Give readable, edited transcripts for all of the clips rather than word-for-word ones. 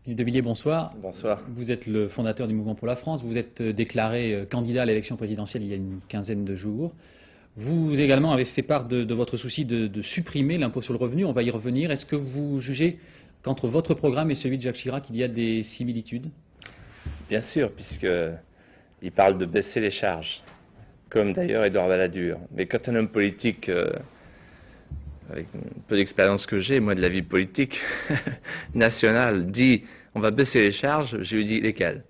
Philippe de Villiers, bonsoir. Bonsoir. Vous êtes le fondateur du Mouvement pour la France. Vous êtes déclaré candidat à l'élection présidentielle il y a une quinzaine de jours. Vous également avez fait part de votre souci de supprimer l'impôt sur le revenu. On va y revenir. Est-ce que vous jugez qu'entre votre programme et celui de Jacques Chirac, il y a des similitudes? Bien sûr, puisqu'il parle de baisser les charges, comme d'ailleurs Édouard Balladur. Mais quand un homme politique, avec un peu d'expérience que j'ai, moi de la vie politique nationale, dit on va baisser les charges, je lui dis lesquelles?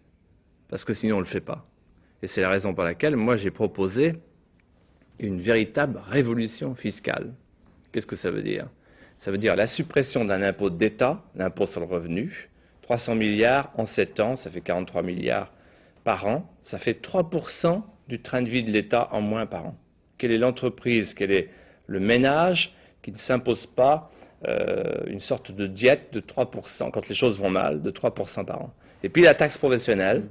Parce que sinon on ne le fait pas. Et c'est la raison pour laquelle moi j'ai proposé une véritable révolution fiscale. Qu'est-ce que ça veut dire? Ça veut dire la suppression d'un impôt d'État, l'impôt sur le revenu, 300 milliards en 7 ans, ça fait 43 milliards par an, ça fait 3% du train de vie de l'État en moins par an. Quelle est l'entreprise, quel est le ménage qui ne s'impose pas une sorte de diète de 3%, quand les choses vont mal, de 3% par an. Et puis la taxe professionnelle,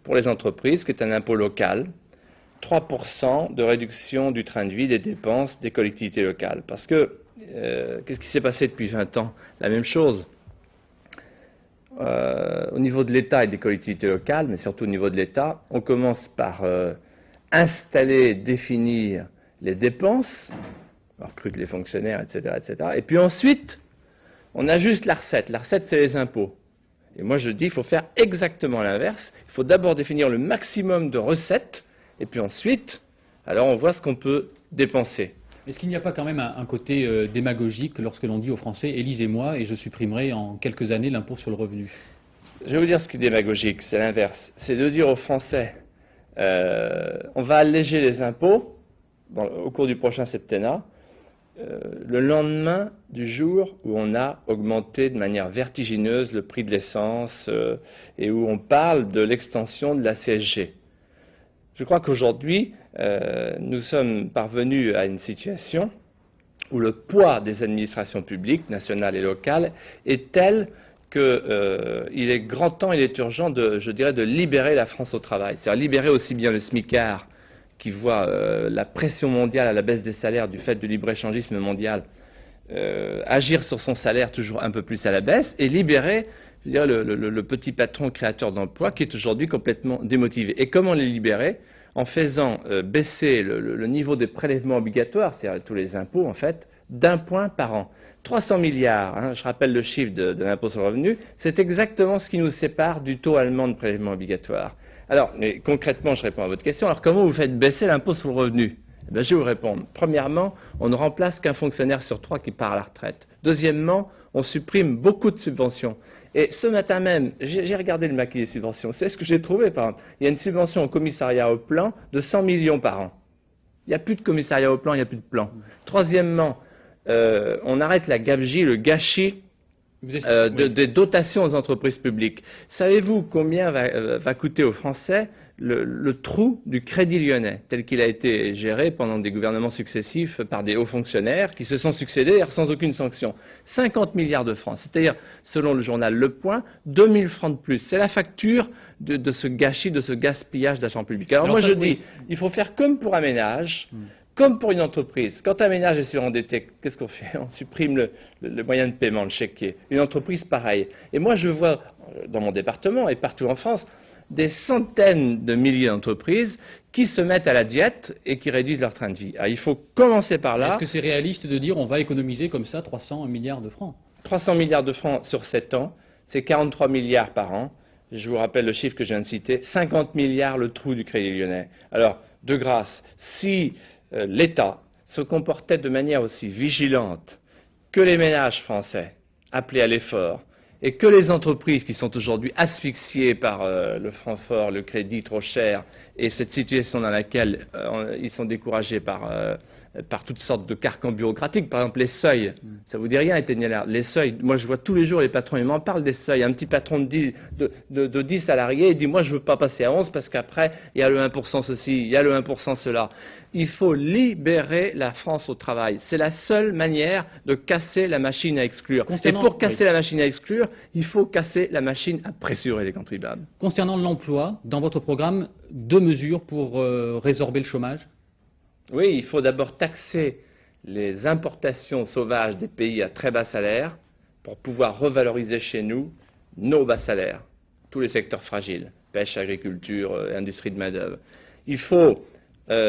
pour les entreprises, qui est un impôt local, 3% de réduction du train de vie des dépenses des collectivités locales. Parce que, qu'est-ce qui s'est passé depuis 20 ans? La même chose. Au niveau de l'État et des collectivités locales, mais surtout au niveau de l'État, on commence par installer, définir les dépenses, on recrute les fonctionnaires, etc., etc. Et puis ensuite, on ajuste la recette. La recette, c'est les impôts. Et moi, je dis, il faut faire exactement l'inverse. Il faut d'abord définir le maximum de recettes, et puis ensuite, alors on voit ce qu'on peut dépenser. Est-ce qu'il n'y a pas quand même un côté démagogique lorsque l'on dit aux Français « élisez-moi et je supprimerai en quelques années l'impôt sur le revenu » Je vais vous dire ce qui est démagogique, c'est l'inverse. C'est de dire aux Français on va alléger les impôts au cours du prochain septennat, le lendemain du jour où on a augmenté de manière vertigineuse le prix de l'essence et où on parle de l'extension de la CSG. Je crois qu'aujourd'hui, nous sommes parvenus à une situation où le poids des administrations publiques, nationales et locales, est tel qu'il est grand temps, il est urgent, je dirais, de libérer la France au travail. C'est-à-dire libérer aussi bien le smicard qui voit la pression mondiale à la baisse des salaires du fait du libre-échangisme mondial agir sur son salaire toujours un peu plus à la baisse, et libérer je dirais, le petit patron créateur d'emplois qui est aujourd'hui complètement démotivé. Et comment les libérer? En faisant baisser le niveau des prélèvements obligatoires, c'est-à-dire tous les impôts en fait, d'1 point par an. 300 milliards, hein, je rappelle le chiffre de l'impôt sur le revenu, c'est exactement ce qui nous sépare du taux allemand de prélèvement obligatoire. Alors, mais concrètement, je réponds à votre question. Alors, comment vous faites baisser l'impôt sur le revenu? Eh bien, je vais vous répondre. Premièrement, on ne remplace qu'un fonctionnaire sur 3 qui part à la retraite. Deuxièmement, on supprime beaucoup de subventions. Et ce matin même, j'ai regardé le maquis des subventions. C'est ce que j'ai trouvé, par exemple. Il y a une subvention au commissariat au plan de 100 millions par an. Il n'y a plus de commissariat au plan, il n'y a plus de plan. Troisièmement, on arrête la gabegie, le gâchis des dotations aux entreprises publiques. Savez-vous combien va coûter aux Français le trou du Crédit Lyonnais, tel qu'il a été géré pendant des gouvernements successifs par des hauts fonctionnaires qui se sont succédés sans aucune sanction? 50 milliards de francs, c'est-à-dire, selon le journal Le Point, 2000 francs de plus. C'est la facture de ce gâchis, de ce gaspillage d'argent public. Alors moi je dis, il faut faire comme pour un ménage, comme pour une entreprise. Quand un ménage est surendetté, qu'est-ce qu'on fait? On supprime le moyen de paiement, le chéquier. Une entreprise, pareil. Et moi, je vois, dans mon département et partout en France, des centaines de milliers d'entreprises qui se mettent à la diète et qui réduisent leur train de vie. Alors, il faut commencer par là. Est-ce que c'est réaliste de dire on va économiser comme ça 300 milliards de francs? 300 milliards de francs sur 7 ans, c'est 43 milliards par an. Je vous rappelle le chiffre que je viens de citer, 50 milliards le trou du Crédit Lyonnais. Alors, de grâce, si l'État se comportait de manière aussi vigilante que les ménages français appelés à l'effort et que les entreprises qui sont aujourd'hui asphyxiées par le franc fort, le crédit trop cher et cette situation dans laquelle ils sont découragés par toutes sortes de carcans bureaucratiques, par exemple les seuils, ça vous dit rien, Étienne? Les seuils, moi je vois tous les jours les patrons, ils m'en parlent des seuils. Un petit patron de 10 salariés, il dit moi je veux pas passer à 11 parce qu'après il y a le 1% ceci, il y a le 1% cela. Il faut libérer la France au travail. C'est la seule manière de casser la machine à exclure. Et pour casser la machine à exclure, il faut casser la machine à pressurer les contribuables. Concernant l'emploi, dans votre programme, 2 mesures pour résorber le chômage? Oui, il faut d'abord taxer les importations sauvages des pays à très bas salaire pour pouvoir revaloriser chez nous nos bas salaires, tous les secteurs fragiles, pêche, agriculture, industrie de main-d'œuvre. Il faut,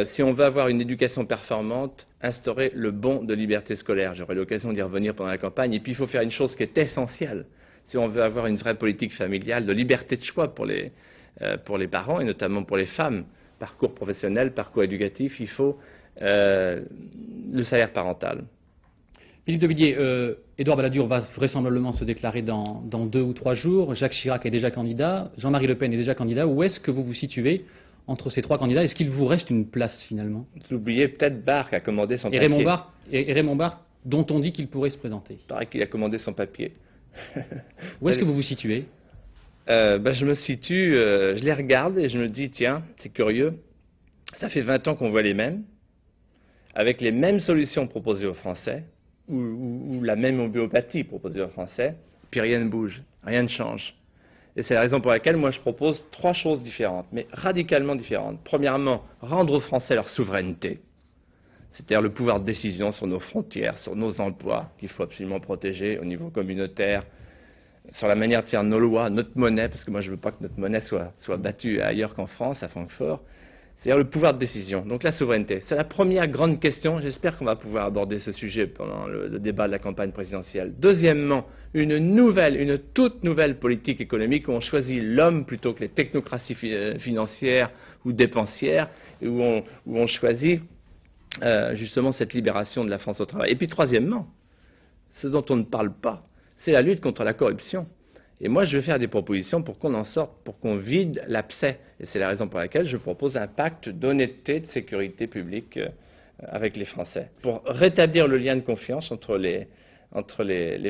si on veut avoir une éducation performante, instaurer le bon de liberté scolaire. J'aurai l'occasion d'y revenir pendant la campagne. Et puis il faut faire une chose qui est essentielle. Si on veut avoir une vraie politique familiale, de liberté de choix pour les parents et notamment pour les femmes, parcours professionnel, parcours éducatif, il faut le salaire parental. Philippe de Villiers, Édouard Balladur va vraisemblablement se déclarer dans 2 ou 3 jours. Jacques Chirac est déjà candidat. Jean-Marie Le Pen est déjà candidat. Où est-ce que vous vous situez entre ces 3 candidats? Est-ce qu'il vous reste une place finalement? Vous oubliez peut-être Barre qui a commandé son papier. Raymond Barre, dont on dit qu'il pourrait se présenter. Il paraît qu'il a commandé son papier. Où est-ce que vous vous situez? Je me situe, je les regarde et je me dis, tiens, c'est curieux, ça fait 20 ans qu'on voit les mêmes, avec les mêmes solutions proposées aux Français, ou la même homéopathie proposée aux Français, puis rien ne bouge, rien ne change. Et c'est la raison pour laquelle moi je propose 3 choses différentes, mais radicalement différentes. Premièrement, rendre aux Français leur souveraineté, c'est-à-dire le pouvoir de décision sur nos frontières, sur nos emplois, qu'il faut absolument protéger au niveau communautaire, sur la manière de faire nos lois, notre monnaie, parce que moi je ne veux pas que notre monnaie soit battue ailleurs qu'en France, à Francfort, c'est-à-dire le pouvoir de décision, donc la souveraineté. C'est la première grande question, j'espère qu'on va pouvoir aborder ce sujet pendant le débat de la campagne présidentielle. Deuxièmement, une toute nouvelle politique économique où on choisit l'homme plutôt que les technocraties financières ou dépensières, et où on choisit justement cette libération de la France au travail. Et puis troisièmement, ce dont on ne parle pas, c'est la lutte contre la corruption. Et moi, je vais faire des propositions pour qu'on en sorte, pour qu'on vide l'abcès. Et c'est la raison pour laquelle je propose un pacte d'honnêteté, de sécurité publique avec les Français, pour rétablir le lien de confiance entre les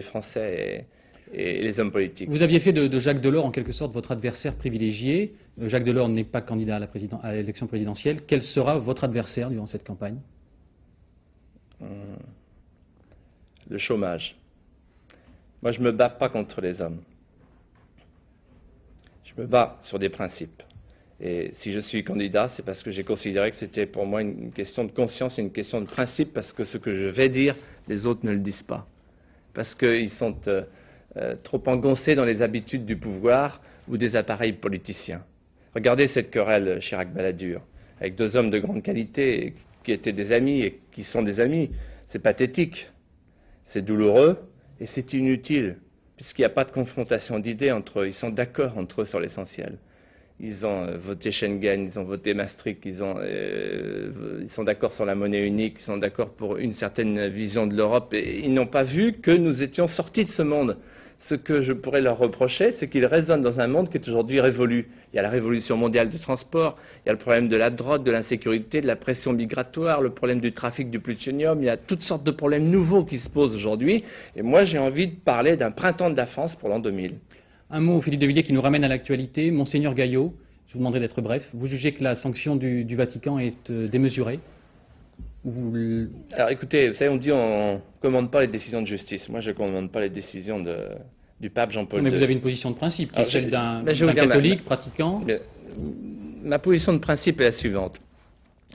Français et les hommes politiques. Vous aviez fait de Jacques Delors, en quelque sorte, votre adversaire privilégié. Jacques Delors n'est pas candidat à l'élection présidentielle. Quel sera votre adversaire durant cette campagne? Le chômage. Moi, je ne me bats pas contre les hommes. Je me bats sur des principes. Et si je suis candidat, c'est parce que j'ai considéré que c'était pour moi une question de conscience et une question de principe, parce que ce que je vais dire, les autres ne le disent pas. Parce qu'ils sont trop engoncés dans les habitudes du pouvoir ou des appareils politiciens. Regardez cette querelle Chirac-Balladur, avec 2 hommes de grande qualité qui étaient des amis et qui sont des amis. C'est pathétique, c'est douloureux et c'est inutile, puisqu'il n'y a pas de confrontation d'idées entre eux. Ils sont d'accord entre eux sur l'essentiel. Ils ont voté Schengen, ils ont voté Maastricht, ils sont d'accord sur la monnaie unique, ils sont d'accord pour une certaine vision de l'Europe. Et ils n'ont pas vu que nous étions sortis de ce monde. Ce que je pourrais leur reprocher, c'est qu'ils raisonnent dans un monde qui est aujourd'hui révolu. Il y a la révolution mondiale du transport, il y a le problème de la drogue, de l'insécurité, de la pression migratoire, le problème du trafic du plutonium. Il y a toutes sortes de problèmes nouveaux qui se posent aujourd'hui. Et moi, j'ai envie de parler d'un printemps de la France pour l'an 2000. Un mot, Philippe de Villiers, qui nous ramène à l'actualité. Monseigneur Gaillot, je vous demanderai d'être bref. Vous jugez que la sanction du Vatican est démesurée? Alors écoutez, vous savez, on dit on ne commande pas les décisions de justice. Moi, je ne commande pas les décisions du pape Jean-Paul II. Mais vous avez une position de principe, qui est celle d'un catholique pratiquant. Ma position de principe est la suivante.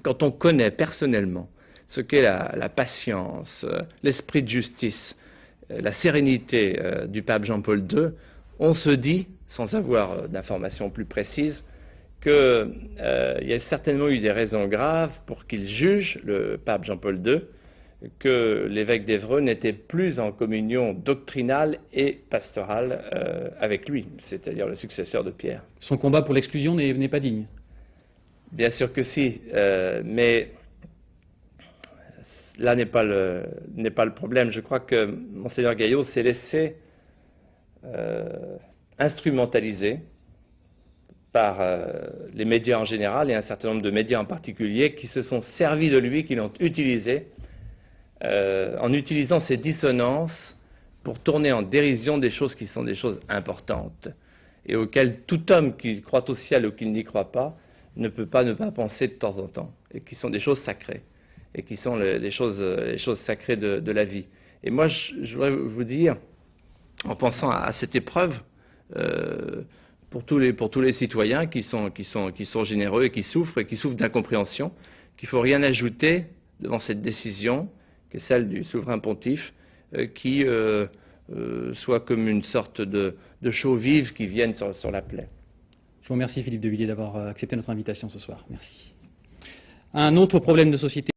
Quand on connaît personnellement ce qu'est la patience, l'esprit de justice, la sérénité du pape Jean-Paul II, on se dit, sans avoir d'informations plus précises, qu'il y a certainement eu des raisons graves pour qu'il juge, le pape Jean-Paul II, que l'évêque d'Évreux n'était plus en communion doctrinale et pastorale avec lui, c'est-à-dire le successeur de Pierre. Son combat pour l'exclusion n'est pas digne? Bien sûr que si, mais là n'est pas le problème. Je crois que Monseigneur Gaillot s'est laissé instrumentaliser par les médias en général et un certain nombre de médias en particulier qui se sont servis de lui, qui l'ont utilisé, en utilisant ces dissonances pour tourner en dérision des choses qui sont des choses importantes et auxquelles tout homme qui croit au ciel ou qui n'y croit pas ne peut pas ne pas penser de temps en temps, et qui sont des choses sacrées, et qui sont les choses sacrées de la vie. Et moi, je voudrais vous dire, en pensant à cette épreuve, pour tous les citoyens qui sont généreux et qui souffrent d'incompréhension, qu'il ne faut rien ajouter devant cette décision, qui est celle du souverain pontife, qui soit comme une sorte de chaux vive qui vienne sur la plaie. Je vous remercie Philippe de Villiers d'avoir accepté notre invitation ce soir. Merci. Un autre problème de société